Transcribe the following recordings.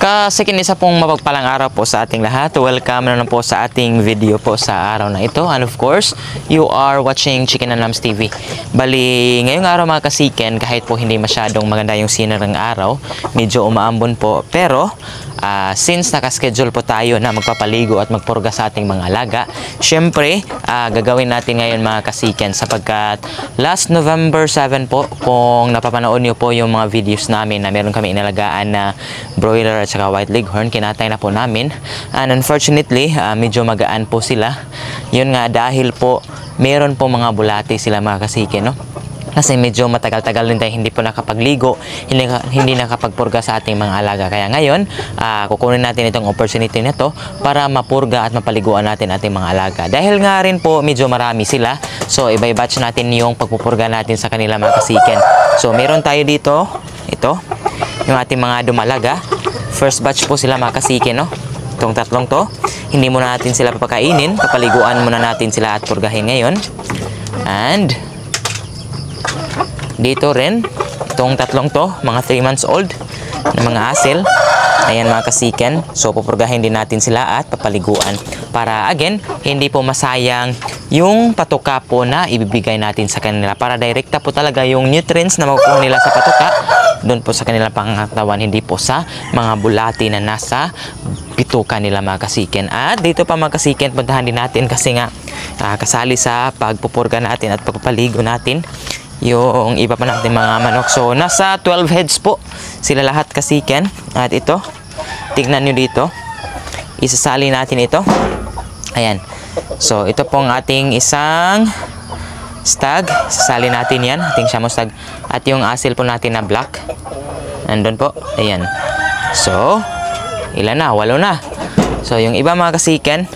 Kasi kinisa pong mapagpalang araw po sa ating lahat. Welcome na naman po sa ating video po sa araw na ito. And of course, you are watching Chicken and Lambs TV. Bali, ngayong araw mga kasiken, kahit po hindi masyadong maganda yung scenery ng araw, medyo umaambon po. Pero, since nakaschedule po tayo na magpapaligo at magpurga sa ating mga alaga, syempre, gagawin natin ngayon mga kasiken sapagkat last November 7 po, kung napapanood nyo po yung mga videos namin na meron kami inalagaan na broiler at saka white leghorn, kinatay na po namin. And unfortunately, medyo magaan po sila. Yun nga dahil po meron po mga bulati sila mga kasiken, no? Kasi medyo matagal-tagal din tayo hindi po nakapagligo, hindi nakapagpurga sa ating mga alaga. Kaya ngayon, kukunin natin itong opportunity na to para mapurga at mapaliguan natin ating mga alaga. Dahil nga rin po medyo marami sila, so iba-batch natin yung pagpupurga natin sa kanila mga kasiken. So meron tayo dito, ito, yung ating mga dumalaga. First batch po sila mga kasiken, no? Itong tatlong to. Hindi muna natin sila papakainin, papaliguan muna natin sila at purgahin ngayon. And dito rin, itong tatlong to, mga 3 months old na mga asil. Ayan mga kasiken. So pupurgahin din natin sila at papaliguan para again, hindi po masayang yung patuka po na ibibigay natin sa kanila. Para direkta po talaga yung nutrients na makukuha nila sa patuka doon po sa kanilang pangangatawan, hindi po sa mga bulati na nasa pituka nila mga kasiken. At dito pa mga kasiken, puntahan din natin kasi nga kasali sa pagpupurga natin at pagpapaligo natin yung iba pa natin mga manok. So nasa 12 heads po sila lahat kasiken. At ito, tignan nyo dito, isasali natin ito. Ayan. So ito pong ating isang stag, sasali natin yan, ating siyamo stag. At yung asil po natin na black, nandun po. Ayan. So ilan na? 8 na. So yung iba mga kasiken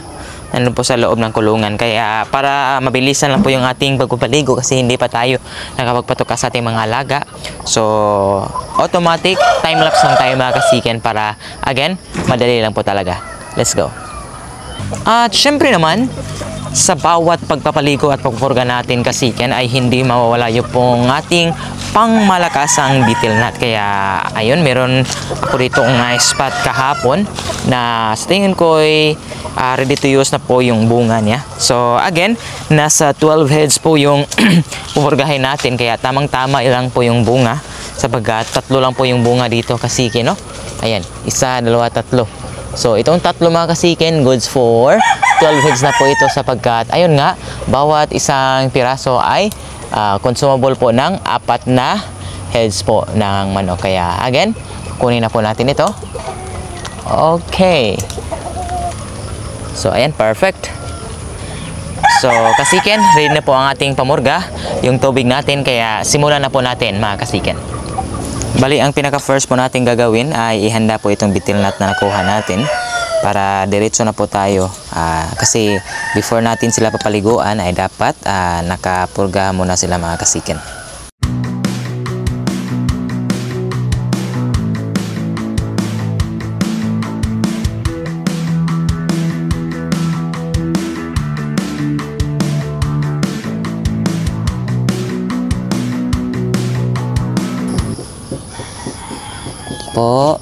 nandun po sa loob ng kulungan. Kaya para mabilisan lang po yung ating pagpapaligo kasi hindi pa tayo nakapagpatuka sa ating mga alaga. So automatic time-lapse lang tayo mga kasiken para again, madali lang po talaga. Let's go. At syempre naman, sa bawat pagpapaligo at pagpupurga natin kasiken ay hindi mawawala yung pong ating pangmalakasang beetle nut. Kaya ayun, meron ako dito ng spot kahapon na sa tingin ko ay ready to use na po yung bunga niya. So again, nasa 12 heads po yung pupurgahin natin, kaya tamang-tama lang po yung bunga sapagkat 3 lang po yung bunga dito kasiken, no? Ayan, 1, 2, 3. So itong 3 mga kasiken, goods for 12 heads na po ito sapagkat ayun nga, bawat isang piraso ay consumable po ng 4 na heads po ng manok. Kaya again, kunin na po natin ito. Okay. So ayan, perfect. So kasiken, ready na po ang ating pamurga, yung tubig natin. Kaya simulan na po natin mga kasiken. Bali, ang pinaka first po natin gagawin ay ihanda po itong beetle nut na nakuha natin para diretso na po tayo. Kasi before natin sila papaliguan ay dapat nakapurga muna sila mga kasiken. Po.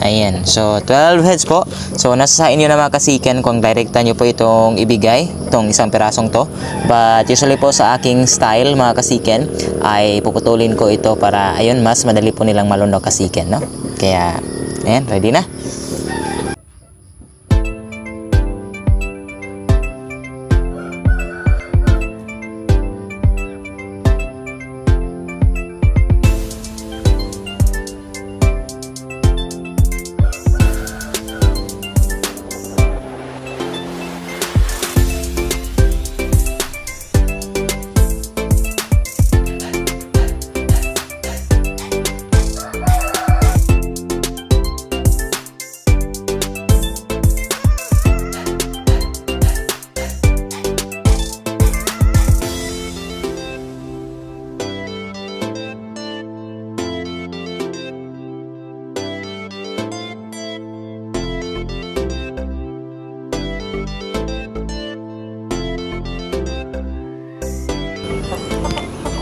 Ayan, so 12 heads po. So nasa sa inyo na mga kasiken kung direkta nyo po itong ibigay, itong isang pirasong to. But usually po sa aking style mga kasiken ay puputulin ko ito para ayun, mas madali po nilang malunok kasiken, no? Kaya ayan, ready na.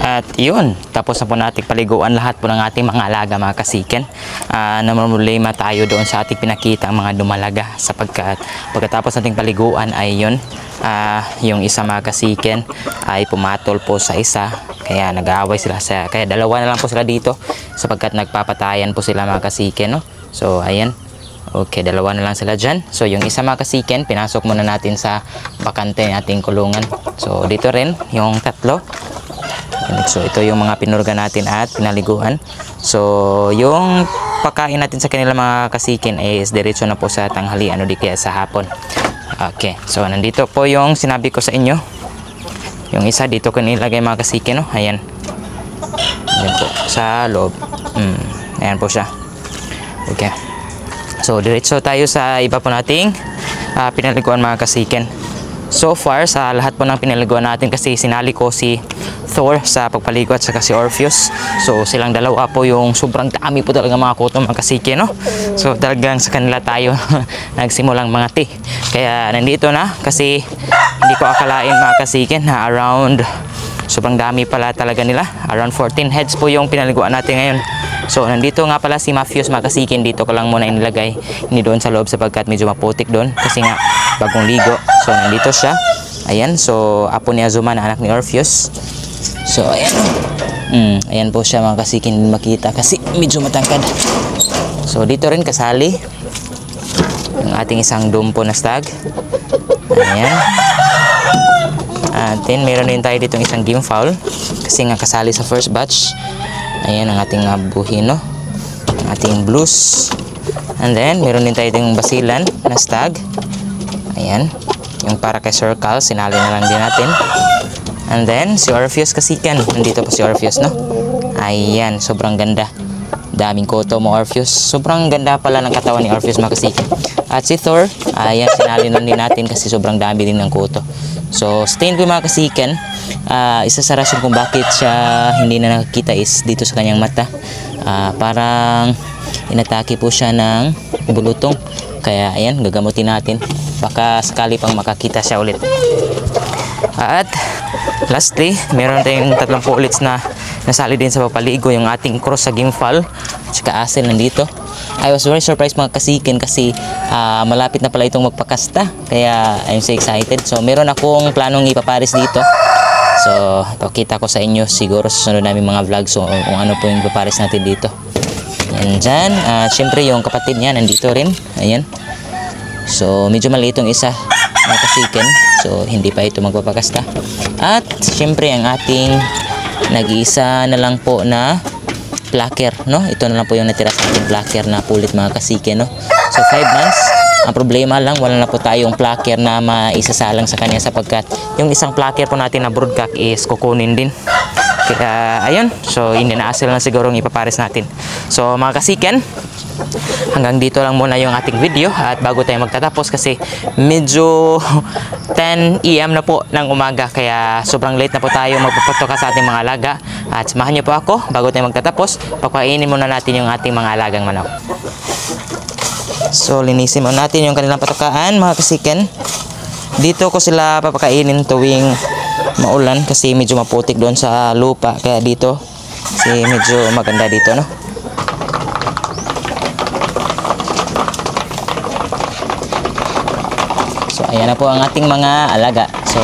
At yun, tapos na po natin paliguan lahat po ng ating mga alaga mga kasiken. Namumulima tayo doon sa ating pinakita ang mga dumalaga sapagkat pagkatapos nating paliguan ay yun, yung isa mga kasiken ay pumatol po sa isa, kaya nag-aaway sila kaya dalawa na lang po sila dito sapagkat nagpapatayan po sila mga kasiken, no? So ayan, okay, dalawa na lang sila dyan. So yung isa mga kasiken, pinasok muna natin sa bakante nating kulungan. So dito rin yung tatlo. So ito yung mga pinurga natin at pinaliguan. So yung pagkain natin sa kanila mga kasikin is diretso na po sa tanghalian o di kaya sa hapon. Okay, so nandito po yung sinabi ko sa inyo. Yung isa dito ko nilagay mga kasikin, no? Ayan. Ayan po sa loob. Ayan po siya. Okay. So diretso tayo sa iba po nating pinaliguan mga kasikin. So far sa lahat po ng pinaliguan natin, kasi sinali ko si Thor sa pagpaligo at saka si Orpheus. So silang dalawa po yung sobrang dami po talaga mga kuto mga kasike, no? So talagang sa kanila tayo nagsimulang mga kaya nandito na, kasi hindi ko akalain mga kasike na around sobrang dami pala talaga nila. Around 14 heads po yung pinaliguan natin ngayon. So nandito nga pala si Matthews mga kasikin. Dito ko lang muna inilagay, hindi doon sa loob sapagkat medyo maputik doon kasi nga bagong ligo. So nandito siya. Ayan, so apo ni Azuma na anak ni Orpheus. So ayan, ayan po siya mga kasikin, makita kasi medyo matangkad. So dito rin kasali yung ating isang dumpo na stag. Ayan. At then meron din tayo ditong isang game fowl kasi nga kasali sa first batch. Ayan ang ating buhino, ang ating blues. And then meron din tayo itong basilan na stag. Ayan, yung para kay Circle, sinali na lang din natin. And then si Orpheus kasikan, nandito po si Orpheus, no? Ayan, sobrang ganda, daming koto mo Orpheus. Sobrang ganda pala ng katawan ni Orpheus mga kasikan. At si Thor, ayan, sinali na din natin kasi sobrang dami din ng koto. So stain ko mga kasikan, isa sa rason kung bakit siya hindi na nakikita is dito sa kanyang mata. Parang inatake po siya ng bulutong, kaya ayan, gagamutin natin, baka sakali pang makakita siya ulit. At lastly, meron tayong 30 ulits na nasali din sa papaligo, yung ating cross sa game fowl at saka asin nandito. I was very surprised mga kasikin kasi malapit na pala itong magpakasta, kaya I'm so excited. So meron akong planong ipapares dito. So pakita ko sa inyo siguro sa sunod namin mga vlog, so kung ano po yung ipapares natin dito. Yan dyan. Siyempre yung kapatid niya nandito rin. Ayan. So medyo maliit yung isa mga kasikin, so hindi pa ito magpapakasta. At siyempre ang ating nag-iisa na lang po na placker, no? Ito na lang po yung natira sa ating placker na pulit mga kasikin, no? So 5 months. Ang problema lang, wala na po tayong placker na maisasalang sa kanya sapagkat yung isang placker po natin na broodcock is kukunin din. Kaya ayun, so hindi na asal na siguro yung ipapares natin. So mga kasiken, hanggang dito lang muna yung ating video. At bago tayo magtatapos kasi medyo 10 AM na po ng umaga, kaya sobrang late na po tayo magpapatoka sa ating mga alaga. At samahan niyo po ako bago tayo magtatapos, pagkainin muna natin yung ating mga alagang manok. So linisin muna natin yung kanilang patokaan mga kasiken. Dito ko sila papakainin tuwing maulan kasi medyo maputik doon sa lupa, kaya dito kasi medyo maganda dito, no? So ayan na po ang ating mga alaga. So